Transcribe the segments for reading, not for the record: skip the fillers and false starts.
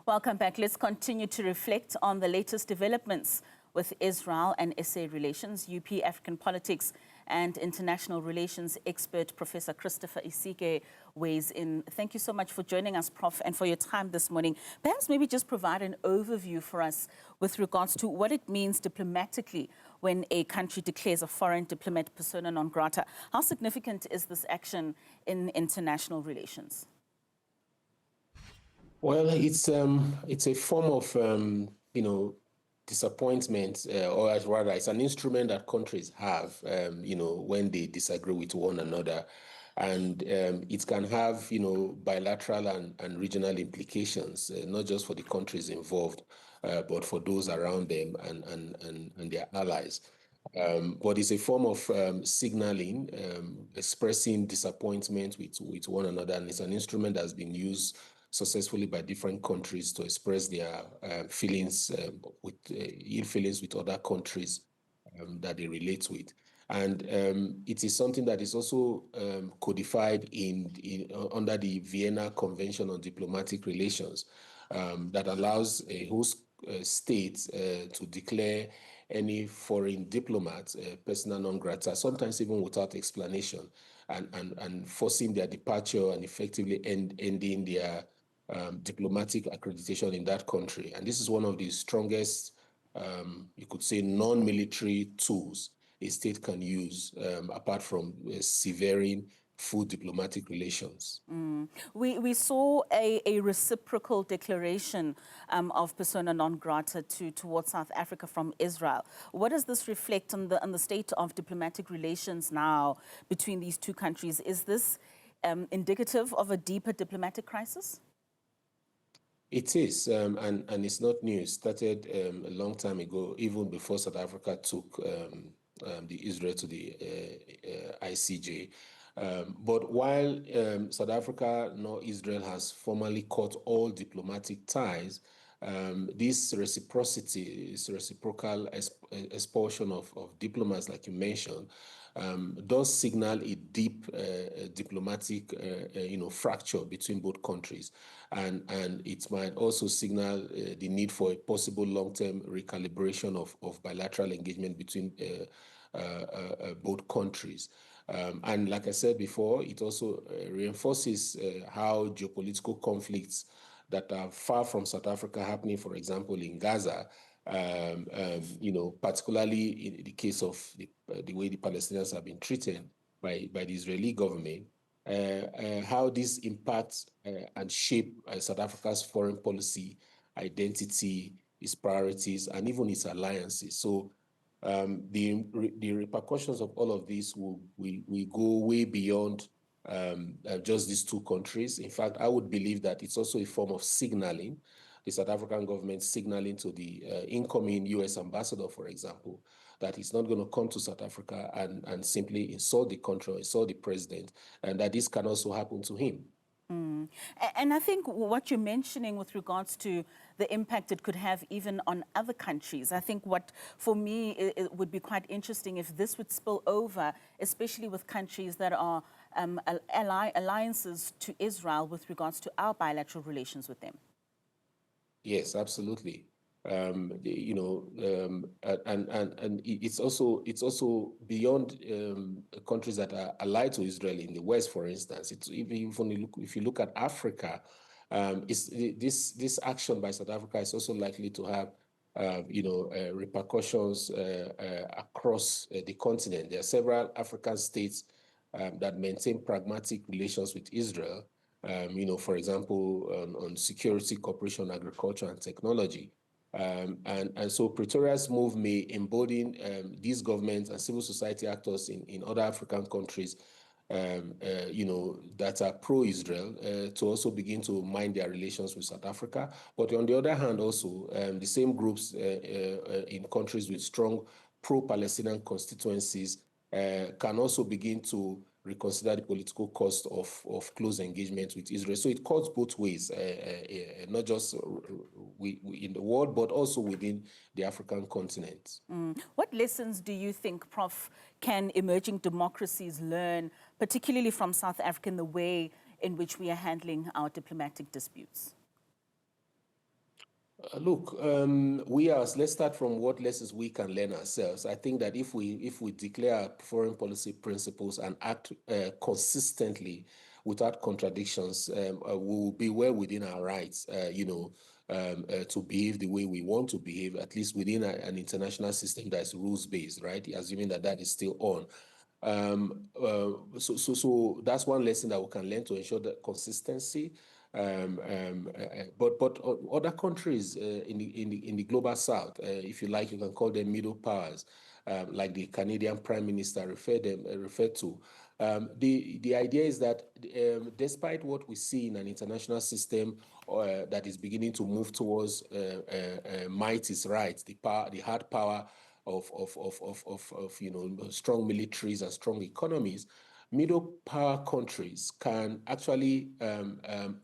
Welcome back. Let's continue to reflect on the latest developments with Israel and SA relations. UP African politics and international relations expert Professor Christopher Isike weighs in. Thank you so much for joining us, Prof, and for your time this morning. Perhaps maybe just provide an overview for us with regards to what it means diplomatically when a country declares a foreign diplomat persona non grata. How significant is this action in international relations? Well, it's a form of disappointment, or as rather, it's an instrument that countries have, when they disagree with one another, and it can have bilateral and regional implications, not just for the countries involved, but for those around them and their allies. But it's a form of signaling, expressing disappointment with one another, and it's an instrument that's been used successfully by different countries to express their feelings ill feelings with other countries that they relate with. And it is something that is also codified under the Vienna Convention on Diplomatic Relations that allows a host state to declare any foreign diplomat persona non grata, sometimes even without explanation, and forcing their departure and effectively ending their diplomatic accreditation in that country. And this is one of the strongest, you could say, non-military tools a state can use, apart from severing full diplomatic relations. We saw a reciprocal declaration of persona non grata towards South Africa from Israel. What does this reflect on the state of diplomatic relations now between these two countries? Is this indicative of a deeper diplomatic crisis? It is, and it's not new. It started a long time ago, even before South Africa took the Israel to the ICJ. But while South Africa nor Israel has formally cut all diplomatic ties, this reciprocity, this reciprocal expulsion of diplomats, like you mentioned, does signal a deep diplomatic, fracture between both countries, and it might also signal the need for a possible long-term recalibration of bilateral engagement between both countries. And like I said before, it also reinforces how geopolitical conflicts that are far from South Africa happening, for example, in Gaza, particularly in the case of the way the Palestinians have been treated by the Israeli government, how this impacts and shape South Africa's foreign policy, identity, its priorities, and even its alliances. So the repercussions of all of this will go way beyond just these two countries. In fact, I would believe that it's also a form of signaling, the South African government signaling to the incoming U.S. ambassador, for example, that he's not going to come to South Africa and simply insult the country or insult the president, and that this can also happen to him. And I think what you're mentioning with regards to the impact it could have even on other countries, I think what, for me, it would be quite interesting if this would spill over, especially with countries that are alliances to Israel with regards to our bilateral relations with them. Yes, absolutely. And it's also beyond countries that are allied to Israel in the West, for instance. It's even if you look at Africa, this action by South Africa is also likely to have repercussions across the continent. There are several African states that maintain pragmatic relations with Israel. For example, on security, cooperation, agriculture, and technology. And so Pretoria's move may embolden these governments and civil society actors in other African countries, that are pro-Israel, to also begin to mind their relations with South Africa. But on the other hand, also, the same groups in countries with strong pro-Palestinian constituencies can also begin to reconsider the political cost of close engagement with Israel. So it cuts both ways, not just in the world, but also within the African continent. What lessons do you think, Prof, can emerging democracies learn, particularly from South Africa, in the way in which we are handling our diplomatic disputes? Look, let's start from what lessons we can learn ourselves. I think that if we declare our foreign policy principles and act consistently without contradictions, we will be well within our rights, to behave the way we want to behave, at least within an international system that is rules-based, right? Assuming that that is still on. So that's one lesson that we can learn to ensure that consistency. But other countries in the global south, if you like, you can call them middle powers, like the Canadian Prime Minister referred to. The idea is that despite what we see in an international system that is beginning to move towards might is right, the hard power of strong militaries and strong economies, middle power countries can actually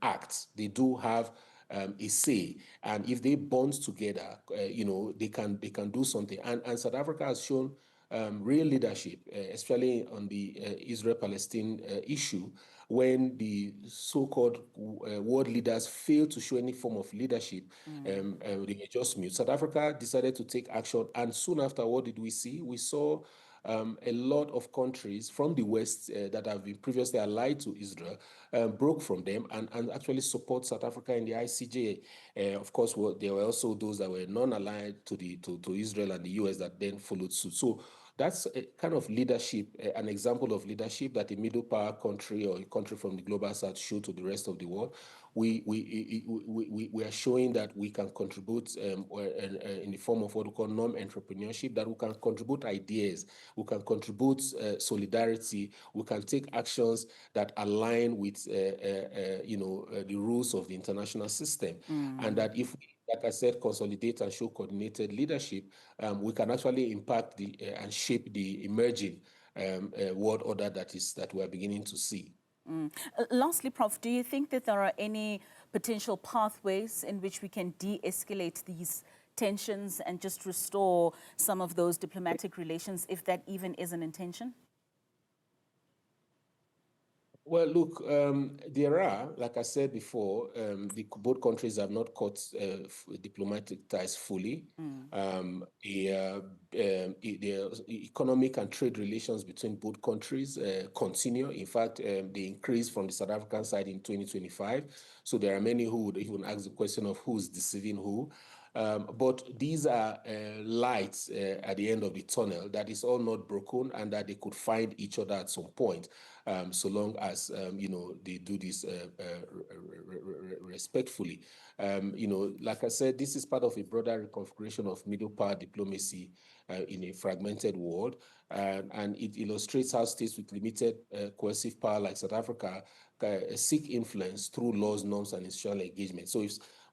act. They do have a say, and if they bond together, they can do something. And South Africa has shown real leadership, especially on the Israel-Palestine issue, when the so-called world leaders fail to show any form of leadership. They were just mute. South Africa decided to take action, and soon after, what did we see? We saw a lot of countries from the West that have been previously allied to Israel broke from them and actually support South Africa in the ICJ. Of course, there were also those that were non-allied to Israel and the US that then followed suit. So that's a kind of leadership, an example of leadership that a middle power country or a country from the global south show to the rest of the world. We are showing that we can contribute in the form of what we call non-entrepreneurship, that we can contribute ideas, we can contribute solidarity, we can take actions that align with the rules of the international system, and that if we, like I said, consolidate and show coordinated leadership, we can actually impact and shape the emerging world order that we're beginning to see. Lastly, Prof, do you think that there are any potential pathways in which we can de-escalate these tensions and just restore some of those diplomatic relations, if that even is an intention? Well, look, there are, like I said before, both countries have not cut diplomatic ties fully. The economic and trade relations between both countries continue. In fact, they increased from the South African side in 2025. So there are many who would even ask the question of who's deceiving who. But these are lights at the end of the tunnel that is all not broken, and that they could find each other at some point, so long as they do this respectfully. Like I said, this is part of a broader reconfiguration of middle power diplomacy in a fragmented world, and it illustrates how states with limited coercive power like South Africa seek influence through laws, norms, and institutional engagement. So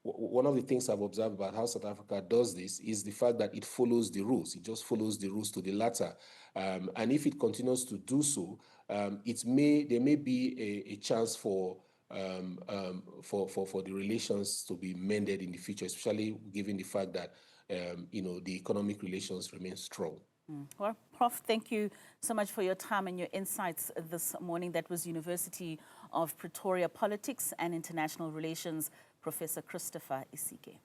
one of the things I've observed about how South Africa does this is the fact that it follows the rules. It just follows the rules to the letter. And if it continues to do so, there may be a chance for the relations to be mended in the future, especially given the fact that the economic relations remain strong. Well, Prof, thank you so much for your time and your insights this morning. That was University of Pretoria Politics and International Relations, Professor Christopher Isike.